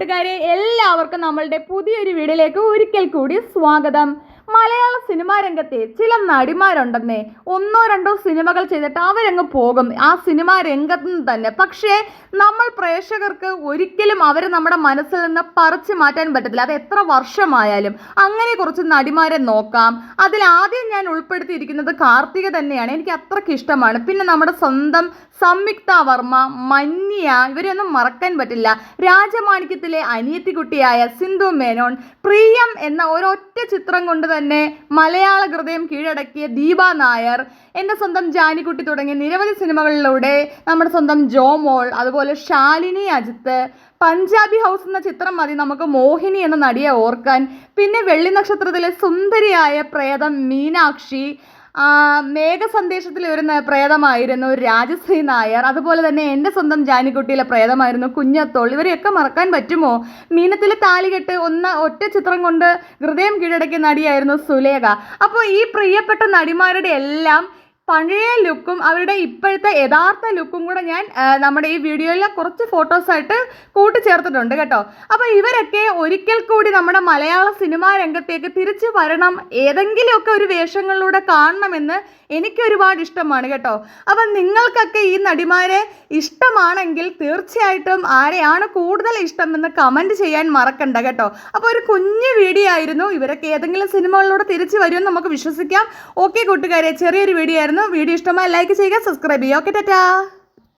കൂട്ടുകാരെ, എല്ലാവർക്കും നമ്മളുടെ പുതിയൊരു വീഡിയോയിലേക്ക് ഒരിക്കൽ കൂടി സ്വാഗതം. മലയാള സിനിമാ രംഗത്തെ ചില നടിമാരുണ്ടെന്നേ, ഒന്നോ രണ്ടോ സിനിമകൾ ചെയ്തിട്ട് അവരങ്ങ് പോകും ആ സിനിമാ രംഗത്ത് നിന്ന് തന്നെ. പക്ഷേ നമ്മൾ പ്രേക്ഷകർക്ക് ഒരിക്കലും അവരെ നമ്മുടെ മനസ്സിൽ നിന്ന് പറിച്ചു മാറ്റാൻ പറ്റത്തില്ല, അത് എത്ര വർഷമായാലും. അങ്ങനെ കുറച്ച് നടിമാരെ നോക്കാം. അതിലാദ്യം ഞാൻ ഉൾപ്പെടുത്തിയിരിക്കുന്നത് കാർത്തിക തന്നെയാണ്. എനിക്ക് അത്രയ്ക്ക് ഇഷ്ടമാണ്. പിന്നെ നമ്മുടെ സ്വന്തം സംയുക്ത വർമ്മ, മന്യ, ഇവരെയൊന്നും മറക്കാൻ പറ്റില്ല. രാജമാണിക്യത്തിലെ അനിയത്തിക്കുട്ടിയായ സിന്ധു മേനോൻ, പ്രിയം എന്ന ഒരൊറ്റ ചിത്രം കൊണ്ട് തന്നെ മലയാള ഹൃദയം കീഴടക്കിയ ദീപ നായർ, എൻ്റെ സ്വന്തം ജാനിക്കുട്ടി തുടങ്ങിയ നിരവധി സിനിമകളിലൂടെ നമ്മുടെ സ്വന്തം ജോമോൾ, അതുപോലെ ശാലിനി അജിത്ത്. പഞ്ചാബി ഹൗസ് എന്ന ചിത്രം മതി നമുക്ക് മോഹിനി എന്ന നടിയെ ഓർക്കാൻ. പിന്നെ വെള്ളി നക്ഷത്രത്തിലെ സുന്ദരിയായ പ്രേതം മീനാക്ഷി, മേഘസന്ദേശത്തിൽ ഒരു പ്രേതമായിരുന്നു രാജശ്രീ നായർ, അതുപോലെ തന്നെ എൻ്റെ സ്വന്തം ജാനിക്കുട്ടിയിലെ പ്രേതമായിരുന്നു കുഞ്ഞത്തോൾ. ഇവരെയൊക്കെ മറക്കാൻ പറ്റുമോ? മീനത്തിലെ താലികെട്ട് ഒറ്റ ചിത്രം കൊണ്ട് ഹൃദയം കീഴടക്കിയ നടിയായിരുന്നു സുലേഖ. അപ്പോൾ ഈ പ്രിയപ്പെട്ട നടിമാരുടെ എല്ലാം പഴയ ലുക്കും അവരുടെ ഇപ്പോഴത്തെ യഥാർത്ഥ ലുക്കും കൂടെ ഞാൻ നമ്മുടെ ഈ വീഡിയോയിൽ കുറച്ച് ഫോട്ടോസായിട്ട് കൂട്ടിച്ചേർത്തിട്ടുണ്ട് കേട്ടോ. അപ്പോൾ ഇവരൊക്കെ ഒരിക്കൽ കൂടി നമ്മുടെ മലയാള സിനിമാ രംഗത്തേക്ക് തിരിച്ചു വരണം, ഏതെങ്കിലുമൊക്കെ ഒരു വേഷങ്ങളിലൂടെ കാണണമെന്ന് എനിക്ക് ഒരുപാട് ഇഷ്ടമാണ് കേട്ടോ. അപ്പം നിങ്ങൾക്കൊക്കെ ഈ നടിമാരെ ഇഷ്ടമാണെങ്കിൽ തീർച്ചയായിട്ടും ആരെയാണ് കൂടുതൽ ഇഷ്ടമെന്ന് കമൻറ്റ് ചെയ്യാൻ മറക്കണ്ട കേട്ടോ. അപ്പോൾ ഒരു കുഞ്ഞു വീഡിയോ ആയിരുന്നു. ഇവരൊക്കെ ഏതെങ്കിലും സിനിമകളിലൂടെ തിരിച്ചു വരുമെന്ന് നമുക്ക് വിശ്വസിക്കാം. ഓക്കെ കൂട്ടുകാരെ, ചെറിയൊരു വീഡിയോ ആയിരുന്നു. വീഡിയോ ഇഷ്ടമായി ലൈക്ക് ചെയ്യുക, സബ്സ്ക്രൈബ് ചെയ്യുക. ഓക്കെ, ടാറ്റാ.